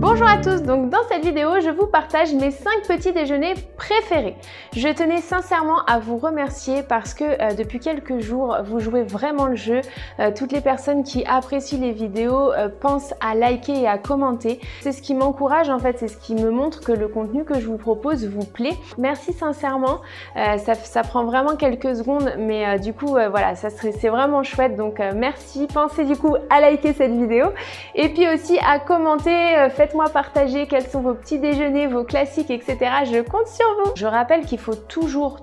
Bonjour à tous, donc dans cette vidéo, je vous partage mes 5 petits déjeuners préférés. Je tenais sincèrement à vous remercier parce que depuis quelques jours, vous jouez vraiment le jeu. Toutes les personnes qui apprécient les vidéos pensent à liker et à commenter. C'est ce qui m'encourage en fait, c'est ce qui me montre que le contenu que je vous propose vous plaît. Merci sincèrement, ça prend vraiment quelques secondes, mais du coup voilà, c'est vraiment chouette, donc merci. Pensez du coup à liker cette vidéo et puis aussi à commenter, faites-moi partager quels sont vos petits déjeuners, vos classiques, etc. Je compte sur vous. Je rappelle qu'il faut toujours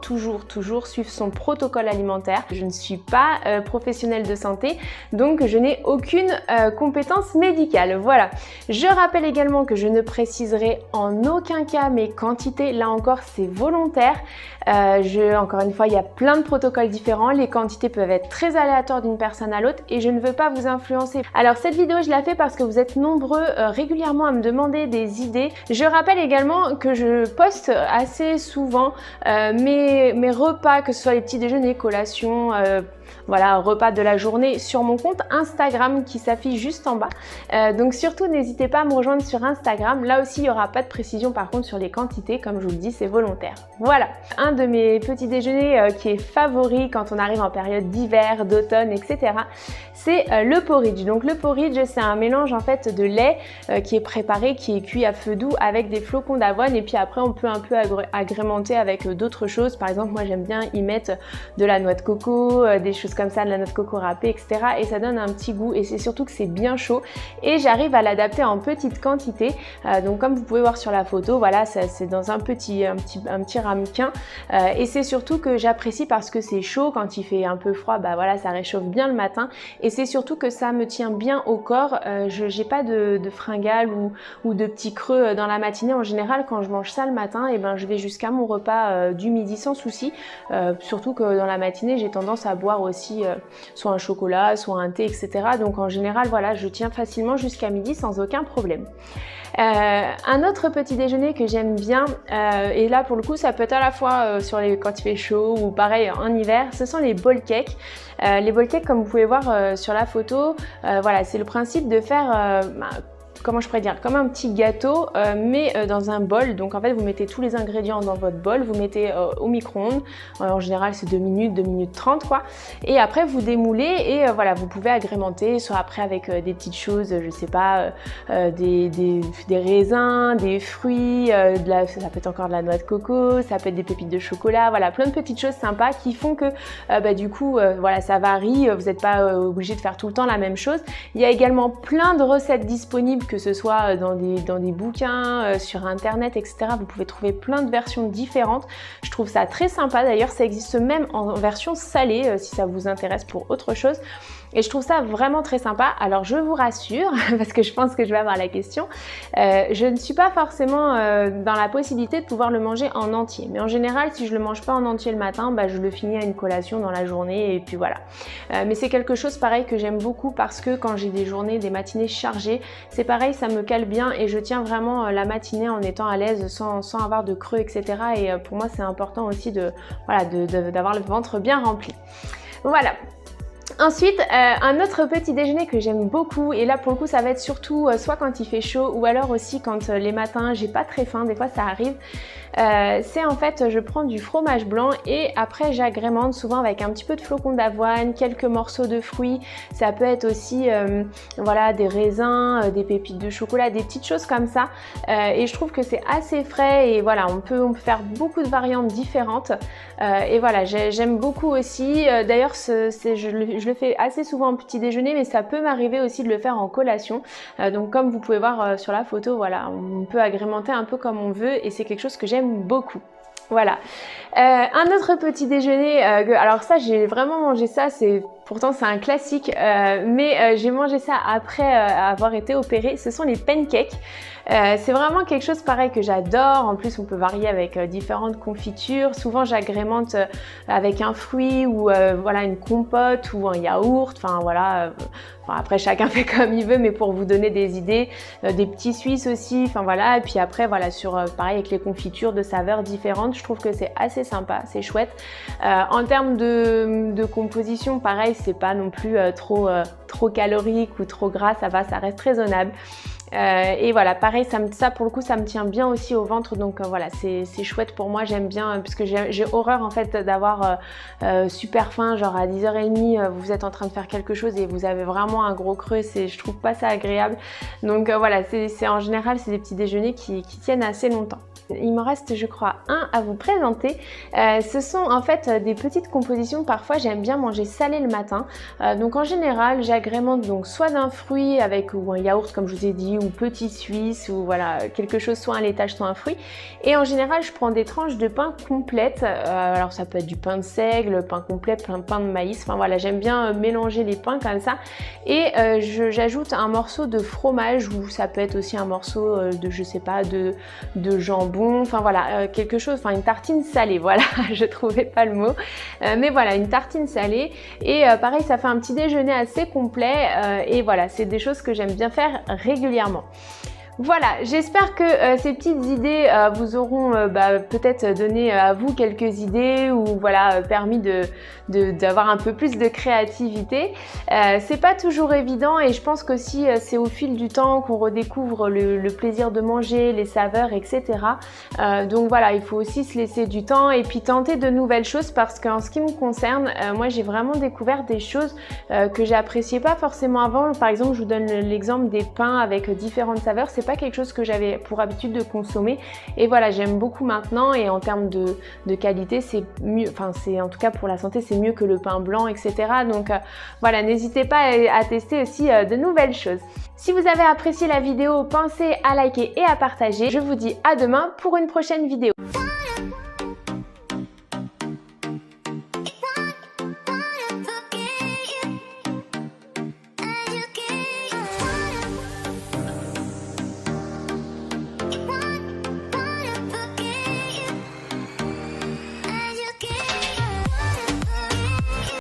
suivre son protocole alimentaire. Je ne suis pas professionnelle de santé, donc je n'ai aucune compétence médicale. Voilà. Je rappelle également que je ne préciserai en aucun cas mes quantités. Là encore, c'est volontaire. Encore une fois, il y a plein de protocoles différents. Les quantités peuvent être très aléatoires d'une personne à l'autre et je ne veux pas vous influencer. Alors cette vidéo, je la fais parce que vous êtes nombreux régulièrement à me demander des idées. Je rappelle également que je poste assez souvent mes repas, que ce soit les petits déjeuners, collations, voilà, repas de la journée sur mon compte Instagram qui s'affiche juste en bas. Donc surtout, n'hésitez pas à me rejoindre sur Instagram. Là aussi, il n'y aura pas de précision par contre sur les quantités. Comme je vous le dis, c'est volontaire. Voilà. Un de mes petits déjeuners qui est favori quand on arrive en période d'hiver, d'automne, etc. c'est le porridge. Donc le porridge, c'est un mélange en fait de lait qui est préparé, qui est cuit à feu doux avec des flocons d'avoine et puis après on peut un peu agrémenter avec d'autres choses. Par exemple, moi j'aime bien y mettre de la noix de coco, des choses comme ça, de la noix de coco râpée, etc. Et ça donne un petit goût et c'est surtout que c'est bien chaud et j'arrive à l'adapter en petite quantité. Donc comme vous pouvez voir sur la photo, voilà, c'est dans un petit ramequin et c'est surtout que j'apprécie parce que c'est chaud. Quand il fait un peu froid, bah voilà, ça réchauffe bien le matin et c'est surtout que ça me tient bien au corps. Je n'ai pas de fringales ou de petits creux dans la matinée. En général, quand je mange ça le matin, et ben, je vais jusqu'à mon repas du midi sans souci. Surtout que dans la matinée, j'ai tendance à boire aussi soit un chocolat, soit un thé, etc. Donc en général, voilà, je tiens facilement jusqu'à midi sans aucun problème. Un autre petit déjeuner que j'aime bien, et là pour le coup ça peut être à la fois quand il fait chaud ou pareil en hiver, ce sont les bowl cakes. Les bowl cakes, comme vous pouvez voir sur la photo, voilà, c'est le principe de faire comment je pourrais dire, comme un petit gâteau mais dans un bol. Donc en fait vous mettez tous les ingrédients dans votre bol, vous mettez au micro-ondes, en général c'est 2 minutes 30 quoi, et après vous démoulez et voilà, vous pouvez agrémenter soit après avec des petites choses, je sais pas, des raisins, des fruits, ça peut être encore de la noix de coco, ça peut être des pépites de chocolat, voilà, plein de petites choses sympas qui font que du coup voilà, ça varie, vous n'êtes pas obligé de faire tout le temps la même chose. Il y a également plein de recettes disponibles, que ce soit dans des bouquins, sur internet, etc. Vous pouvez trouver plein de versions différentes. Je trouve ça très sympa. D'ailleurs, ça existe même en version salée, si ça vous intéresse pour autre chose. Et je trouve ça vraiment très sympa. Alors je vous rassure, parce que je pense que je vais avoir la question, je ne suis pas forcément dans la possibilité de pouvoir le manger en entier. Mais en général, si je le mange pas en entier le matin, bah, je le finis à une collation dans la journée et puis voilà. Mais c'est quelque chose pareil que j'aime beaucoup parce que quand j'ai des journées, des matinées chargées, c'est pareil, ça me cale bien et je tiens vraiment la matinée en étant à l'aise sans avoir de creux, etc. Et pour moi, c'est important aussi d'avoir le ventre bien rempli. Voilà. Ensuite, un autre petit déjeuner que j'aime beaucoup, et là pour le coup ça va être surtout soit quand il fait chaud ou alors aussi quand les matins j'ai pas très faim, des fois ça arrive, c'est en fait je prends du fromage blanc et après j'agrémente souvent avec un petit peu de flocons d'avoine, quelques morceaux de fruits, ça peut être aussi voilà, des raisins, des pépites de chocolat, des petites choses comme ça, et je trouve que c'est assez frais et voilà, on peut faire beaucoup de variantes différentes, et voilà, j'aime beaucoup aussi. D'ailleurs je le fais assez souvent en petit déjeuner, mais ça peut m'arriver aussi de le faire en collation. Donc comme vous pouvez voir sur la photo, voilà, on peut agrémenter un peu comme on veut et c'est quelque chose que j'aime beaucoup. Voilà. Un autre petit déjeuner, alors ça j'ai vraiment mangé ça, pourtant c'est un classique, mais j'ai mangé ça après avoir été opérée, ce sont les pancakes. C'est vraiment quelque chose pareil que j'adore. En plus on peut varier avec différentes confitures. Souvent j'agrémente avec un fruit ou voilà, une compote ou un yaourt, enfin voilà, après chacun fait comme il veut, mais pour vous donner des idées, des petits suisses aussi, enfin voilà. Et puis après voilà, sur pareil avec les confitures de saveurs différentes, je trouve que c'est assez sympa, c'est chouette. En termes de composition, pareil, c'est pas non plus trop calorique ou trop gras, ça va, ça reste raisonnable. Et voilà, pareil, ça pour le coup, ça me tient bien aussi au ventre. Donc voilà, c'est chouette pour moi. J'aime bien, parce que j'ai horreur en fait d'avoir super faim, genre à 10h30, vous êtes en train de faire quelque chose et vous avez vraiment un gros creux. Je trouve pas ça agréable. Donc voilà, en général, c'est des petits déjeuners qui tiennent assez longtemps. Il m'en reste, je crois, un à vous présenter. Ce sont en fait des petites compositions. Parfois, j'aime bien manger salé le matin. Donc en général, j'agrémente donc soit d'un fruit avec ou un yaourt comme je vous ai dit, ou petit suisse, ou voilà, quelque chose, soit un laitage, soit un fruit. Et en général, je prends des tranches de pain complètes. Alors ça peut être du pain de seigle, pain complet, pain de maïs. Enfin voilà, j'aime bien mélanger les pains comme ça. Et j'ajoute un morceau de fromage, ou ça peut être aussi un morceau de, je sais pas, de jambon. Enfin voilà, quelque chose, enfin une tartine salée, voilà, je trouvais pas le mot, mais voilà, une tartine salée. Et pareil, ça fait un petit déjeuner assez complet, et voilà, c'est des choses que j'aime bien faire régulièrement. Voilà, j'espère que ces petites idées vous auront peut-être donné à vous quelques idées, ou voilà, permis d'avoir un peu plus de créativité. C'est pas toujours évident, et je pense qu'aussi c'est au fil du temps qu'on redécouvre le plaisir de manger, les saveurs, etc. Donc voilà, il faut aussi se laisser du temps et puis tenter de nouvelles choses, parce qu'en ce qui me concerne, moi j'ai vraiment découvert des choses que j'appréciais pas forcément avant. Par exemple, je vous donne l'exemple des pains avec différentes saveurs. C'est pas quelque chose que j'avais pour habitude de consommer, et voilà, j'aime beaucoup maintenant, et en termes de qualité, c'est mieux, enfin c'est en tout cas pour la santé, c'est mieux que le pain blanc, etc. Donc voilà, n'hésitez pas à tester aussi de nouvelles choses. Si vous avez apprécié la vidéo, pensez à liker et à partager. Je vous dis à demain pour une prochaine vidéo.